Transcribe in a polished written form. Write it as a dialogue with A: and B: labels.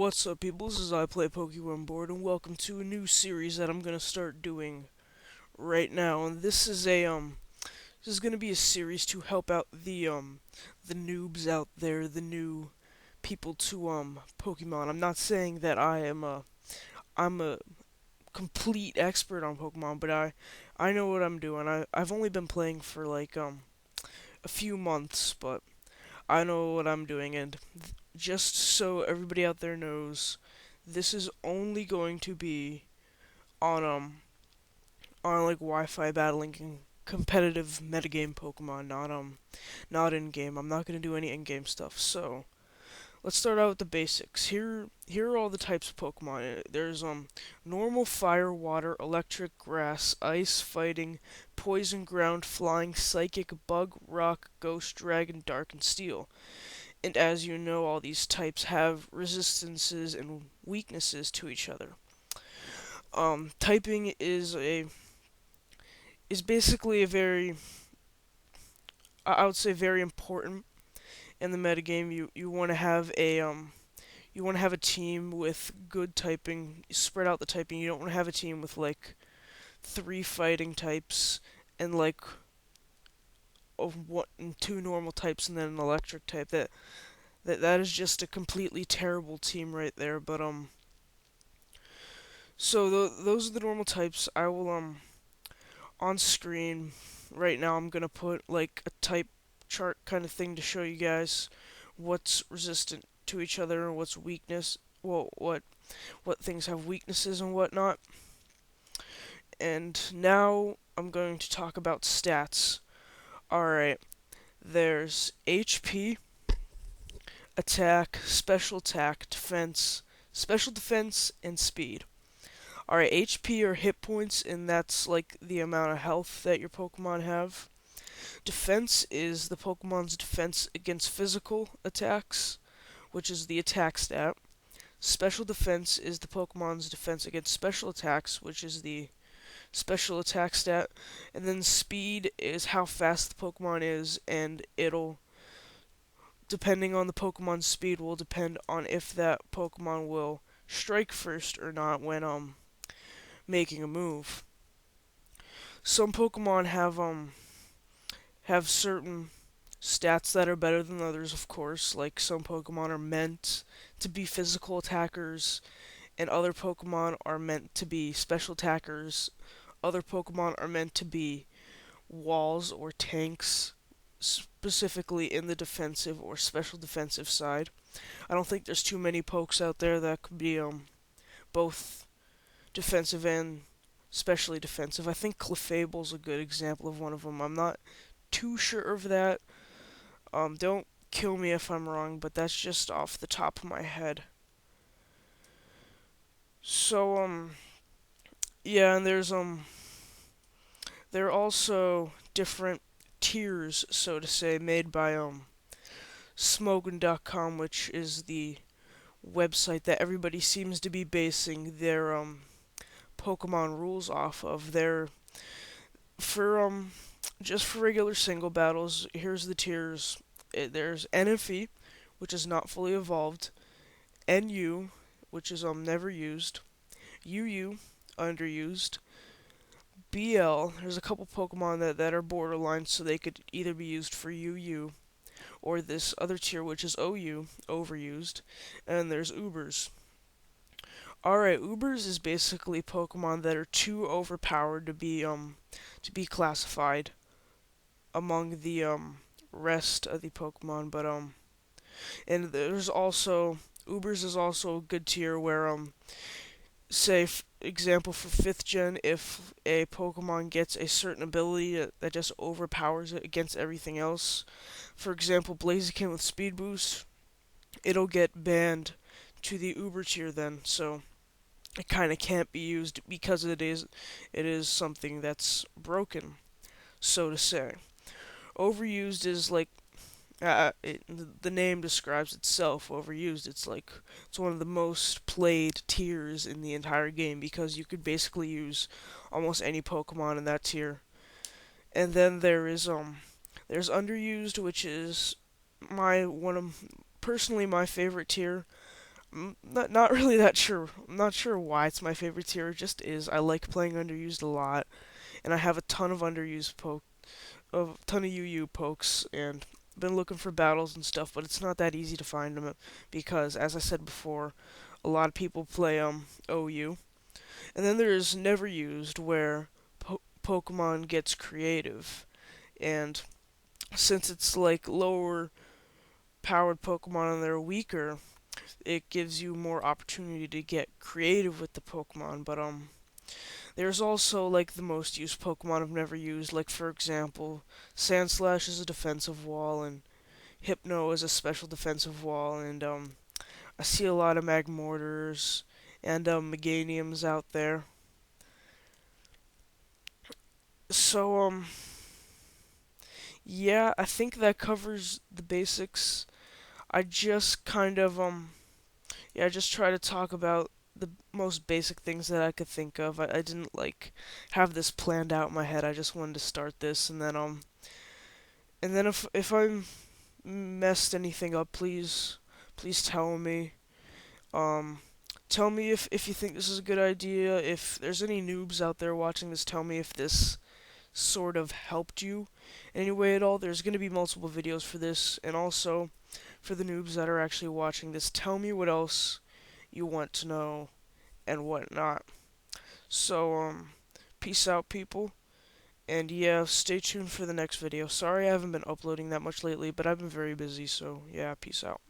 A: What's up, people? This is I Play Pokemon Board, and welcome to a new series that I'm gonna start doing right now. And this is gonna be a series to help out the noobs out there, the new people to Pokemon. I'm not saying that I'm a complete expert on Pokemon, but I know what I'm doing. I've only been playing for like a few months, but I know what I'm doing, and just so everybody out there knows, this is only going to be on like Wi-Fi battling and competitive metagame Pokemon, not in game. I'm not gonna do any in-game stuff. So let's start out with the basics. Here are all the types of Pokemon. There's normal, fire, water, electric, grass, ice, fighting, poison, ground, flying, psychic, bug, rock, ghost, dragon, dark, and steel. And as you know, all these types have resistances and weaknesses to each other. Typing is basically a very, I would say, very important in the metagame. You want to have a team with good typing. Spread out the typing. You don't want to have a team with like three fighting types and like two normal types and then an electric type. That is just a completely terrible team right there. But so those are the normal types. I will on screen right now. I'm gonna put like a type chart kind of thing to show you guys what's resistant to each other and what's weakness. Well, what things have weaknesses and whatnot. And now I'm going to talk about stats. All right, there's HP, attack, special defense, and speed. Alright, HP are hit points, and that's like the amount of health that your Pokemon have. Defense is the Pokemon's defense against physical attacks, which is the attack stat. Special defense is the Pokemon's defense against special attacks, which is the special attack stat. And then speed is how fast the Pokemon is, and depending on the Pokemon's speed, will depend on if that Pokemon will strike first or not when making a move. Some Pokemon have certain stats that are better than others, of course. Like some Pokemon are meant to be physical attackers, and other Pokemon are meant to be special attackers. Other Pokemon are meant to be walls or tanks, specifically in the defensive or special defensive side. I don't think there's too many pokes out there that could be both defensive and specially defensive. I think Clefable's a good example of one of them. I'm not too sure of that. Don't kill me if I'm wrong, but that's just off the top of my head. So yeah, and there are also different tiers, so to say, made by Smogon.com, which is the website that everybody seems to be basing their Pokemon rules off of. Their for Just for regular single battles, here's the tiers. There's NFE, which is not fully evolved, NU, which is never used, UU, underused, BL. There's a couple Pokemon that are borderline, so they could either be used for UU or this other tier, which is OU, overused, and there's Ubers. Alright, Ubers is basically Pokemon that are too overpowered to be classified among the rest of the Pokemon, but and there's also Ubers is also a good tier where say example for 5th gen, if a Pokemon gets a certain ability that just overpowers it against everything else. For example, Blaziken with Speed Boost, it'll get banned to the Uber tier then, so it kind of can't be used because it is something that's broken, so to say. Overused is like the name describes itself. Overused, it's one of the most played tiers in the entire game because you could basically use almost any Pokemon in that tier. And then there's underused, which is my one of personally my favorite tier. not really that sure. I'm not sure why it's my favorite tier. It just is. I like playing underused a lot, and I have a ton of underused a ton of UU pokes, and been looking for battles and stuff, but it's not that easy to find them because, as I said before, a lot of people play OU, and then there's never used where Pokemon gets creative, and since it's like lower powered Pokemon and they're weaker, it gives you more opportunity to get creative with the Pokemon. But there's also like the most used Pokemon I've never used. Like for example, Sandslash is a defensive wall, and Hypno is a special defensive wall, and I see a lot of Magmortars and Meganiums out there. So yeah, I think that covers the basics. I just kind of yeah, I just try to talk about the most basic things that I could think of. I didn't like have this planned out in my head. I just wanted to start this, and then if I messed anything up, please tell me. Um, tell me if you think this is a good idea. If there's any noobs out there watching this, tell me if this sort of helped you in any way at all. There's going to be multiple videos for this, and also for the noobs that are actually watching this, tell me what else you want to know and whatnot. So, peace out, people. And yeah, stay tuned for the next video. Sorry I haven't been uploading that much lately, but I've been very busy, so yeah, peace out.